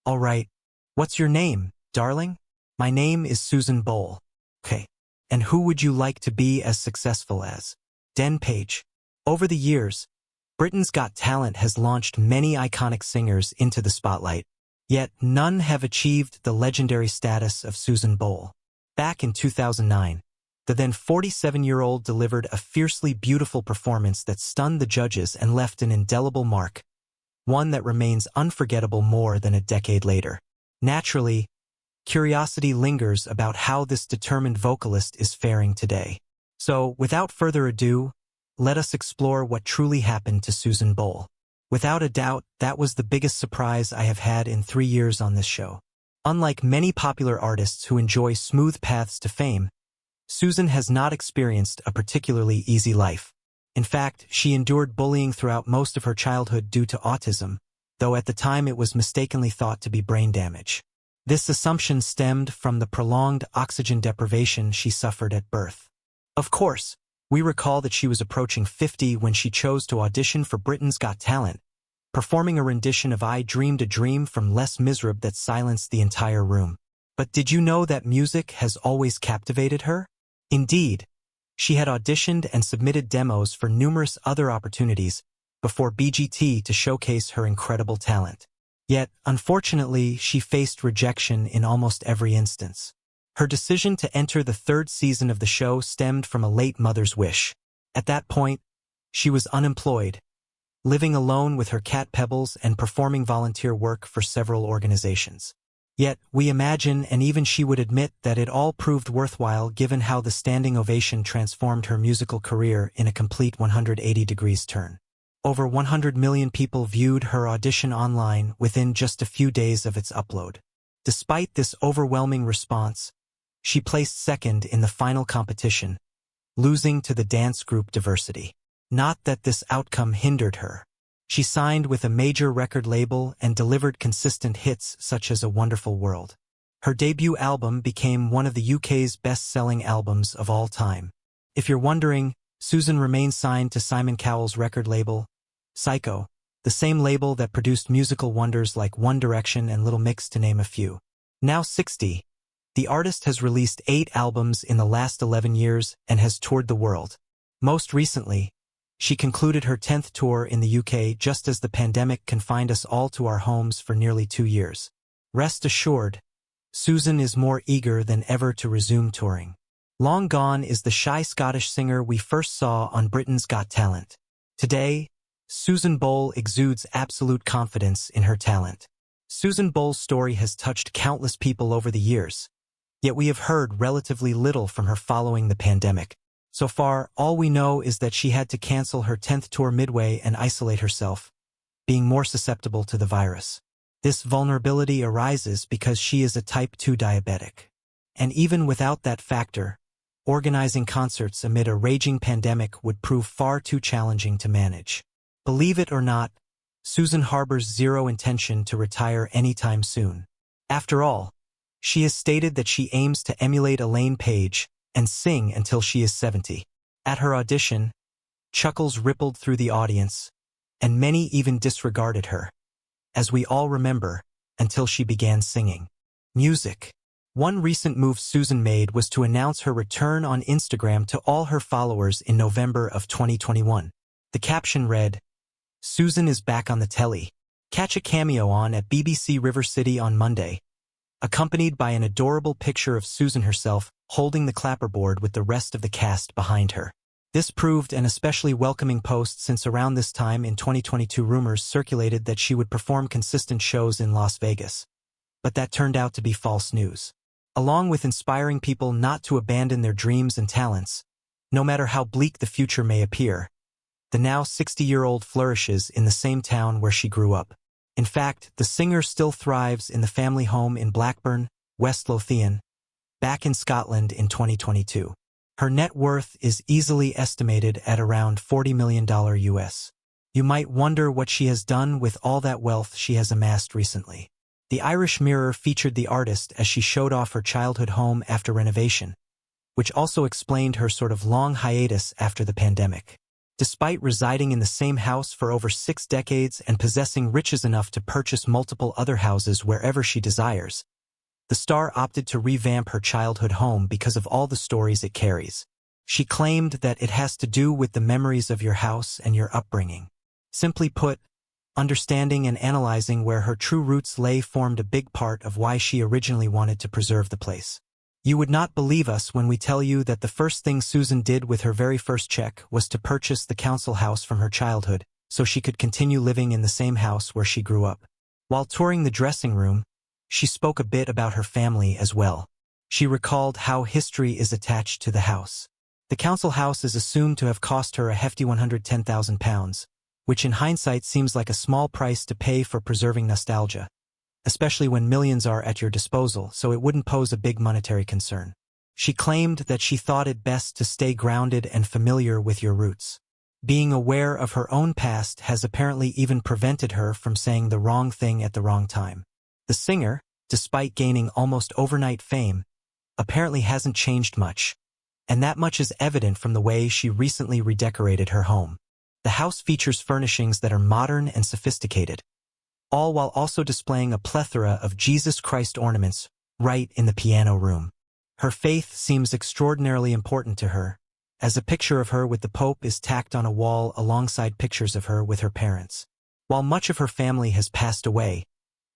All right. What's your name, darling? My name is Susan Boyle. Okay. And who would you like to be as successful as? Den Page. Over the years, Britain's Got Talent has launched many iconic singers into the spotlight, yet none have achieved the legendary status of Susan Boyle. Back in 2009, the then 47-year-old delivered a fiercely beautiful performance that stunned the judges and left an indelible mark, one that remains unforgettable more than a decade later. Naturally, curiosity lingers about how this determined vocalist is faring today. So, without further ado, let us explore what truly happened to Susan Boyle. Without a doubt, that was the biggest surprise I have had in 3 years on this show. Unlike many popular artists who enjoy smooth paths to fame, Susan has not experienced a particularly easy life. In fact, she endured bullying throughout most of her childhood due to autism, though at the time it was mistakenly thought to be brain damage. This assumption stemmed from the prolonged oxygen deprivation she suffered at birth. Of course, we recall that she was approaching 50 when she chose to audition for Britain's Got Talent, performing a rendition of I Dreamed a Dream from Les Miserables that silenced the entire room. But did you know that music has always captivated her? Indeed, she had auditioned and submitted demos for numerous other opportunities before BGT to showcase her incredible talent. Yet, unfortunately, she faced rejection in almost every instance. Her decision to enter the 3rd season of the show stemmed from a late mother's wish. At that point, she was unemployed, living alone with her cat Pebbles and performing volunteer work for several organizations. Yet, we imagine and even she would admit that it all proved worthwhile given how the standing ovation transformed her musical career in a complete 180 degrees turn. Over 100 million people viewed her audition online within just a few days of its upload. Despite this overwhelming response, she placed 2nd in the final competition, losing to the dance group Diversity. Not that this outcome hindered her. She signed with a major record label and delivered consistent hits such as A Wonderful World. Her debut album became one of the UK's best-selling albums of all time. If you're wondering, Susan remains signed to Simon Cowell's record label, Psycho, the same label that produced musical wonders like One Direction and Little Mix to name a few. Now 60, the artist has released 8 albums in the last 11 years and has toured the world. Most recently, she concluded her 10th tour in the UK just as the pandemic confined us all to our homes for nearly 2 years. Rest assured, Susan is more eager than ever to resume touring. Long gone is the shy Scottish singer we first saw on Britain's Got Talent. Today, Susan Boyle exudes absolute confidence in her talent. Susan Boyle's story has touched countless people over the years, yet we have heard relatively little from her following the pandemic. So far, all we know is that she had to cancel her 10th tour midway and isolate herself, being more susceptible to the virus. This vulnerability arises because she is a type 2 diabetic. And even without that factor, organizing concerts amid a raging pandemic would prove far too challenging to manage. Believe it or not, Susan harbors zero intention to retire anytime soon. After all, she has stated that she aims to emulate Elaine Paige and sing until she is 70. At her audition, chuckles rippled through the audience, and many even disregarded her, as we all remember, until she began singing. Music. One recent move Susan made was to announce her return on Instagram to all her followers in November of 2021. The caption read, "Susan is back on the telly. Catch a cameo on at BBC River City on Monday," accompanied by an adorable picture of Susan herself holding the clapperboard with the rest of the cast behind her. This proved an especially welcoming post since around this time in 2022 rumors circulated that she would perform consistent shows in Las Vegas. But that turned out to be false news. Along with inspiring people not to abandon their dreams and talents, no matter how bleak the future may appear, the now 60-year-old flourishes in the same town where she grew up. In fact, the singer still thrives in the family home in Blackburn, West Lothian, back in Scotland in 2022. Her net worth is easily estimated at around $40 million US. You might wonder what she has done with all that wealth she has amassed recently. The Irish Mirror featured the artist as she showed off her childhood home after renovation, which also explained her sort of long hiatus after the pandemic. Despite residing in the same house for over 6 decades and possessing riches enough to purchase multiple other houses wherever she desires, the star opted to revamp her childhood home because of all the stories it carries. She claimed that it has to do with the memories of your house and your upbringing. Simply put, understanding and analyzing where her true roots lay formed a big part of why she originally wanted to preserve the place. You would not believe us when we tell you that the first thing Susan did with her very first check was to purchase the council house from her childhood so she could continue living in the same house where she grew up. While touring the dressing room, she spoke a bit about her family as well. She recalled how history is attached to the house. The council house is assumed to have cost her a hefty £110,000, which in hindsight seems like a small price to pay for preserving nostalgia, especially when millions are at your disposal, so it wouldn't pose a big monetary concern. She claimed that she thought it best to stay grounded and familiar with your roots. Being aware of her own past has apparently even prevented her from saying the wrong thing at the wrong time. The singer, despite gaining almost overnight fame, apparently hasn't changed much, and that much is evident from the way she recently redecorated her home. The house features furnishings that are modern and sophisticated, all while also displaying a plethora of Jesus Christ ornaments right in the piano room. Her faith seems extraordinarily important to her, as a picture of her with the Pope is tacked on a wall alongside pictures of her with her parents. While much of her family has passed away,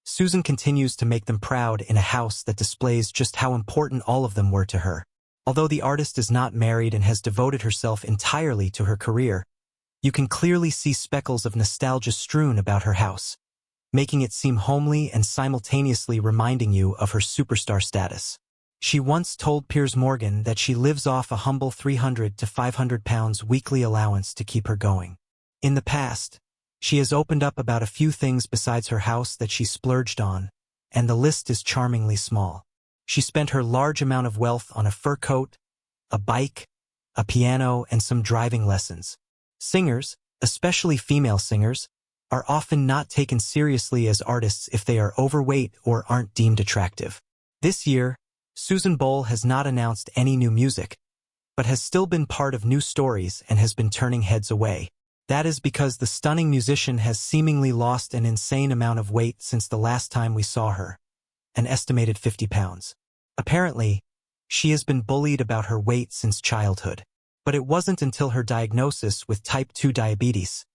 Susan continues to make them proud in a house that displays just how important all of them were to her. Although the artist is not married and has devoted herself entirely to her career, you can clearly see speckles of nostalgia strewn about her house, making it seem homely and simultaneously reminding you of her superstar status. She once told Piers Morgan that she lives off a humble £300 to £500 weekly allowance to keep her going. In the past, she has opened up about a few things besides her house that she splurged on, and the list is charmingly small. She spent her large amount of wealth on a fur coat, a bike, a piano, and some driving lessons. Singers, especially female singers, are often not taken seriously as artists if they are overweight or aren't deemed attractive. This year, Susan Boyle has not announced any new music, but has still been part of new stories and has been turning heads away. That is because the stunning musician has seemingly lost an insane amount of weight since the last time we saw her, an estimated 50 pounds. Apparently, she has been bullied about her weight since childhood, but it wasn't until her diagnosis with type 2 diabetes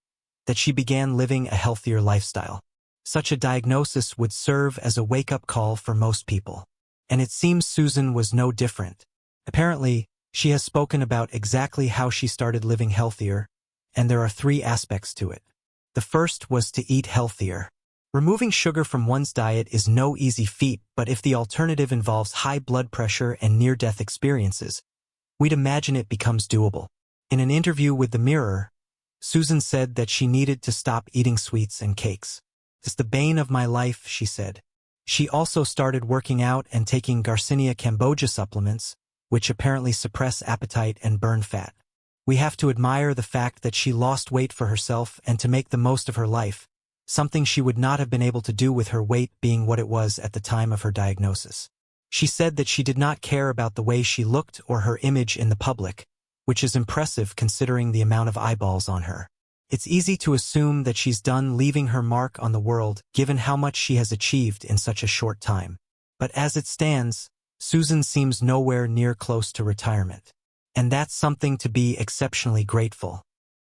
that she began living a healthier lifestyle. Such a diagnosis would serve as a wake-up call for most people, and it seems Susan was no different. Apparently, she has spoken about exactly how she started living healthier, and there are 3 aspects to it. The first was to eat healthier. Removing sugar from one's diet is no easy feat, but if the alternative involves high blood pressure and near-death experiences, we'd imagine it becomes doable. In an interview with The Mirror, Susan said that she needed to stop eating sweets and cakes. "It's the bane of my life," she said. She also started working out and taking Garcinia cambogia supplements, which apparently suppress appetite and burn fat. We have to admire the fact that she lost weight for herself and to make the most of her life, something she would not have been able to do with her weight being what it was at the time of her diagnosis. She said that she did not care about the way she looked or her image in the public, which is impressive considering the amount of eyeballs on her. It's easy to assume that she's done leaving her mark on the world given how much she has achieved in such a short time. But as it stands, Susan seems nowhere near close to retirement. And that's something to be exceptionally grateful.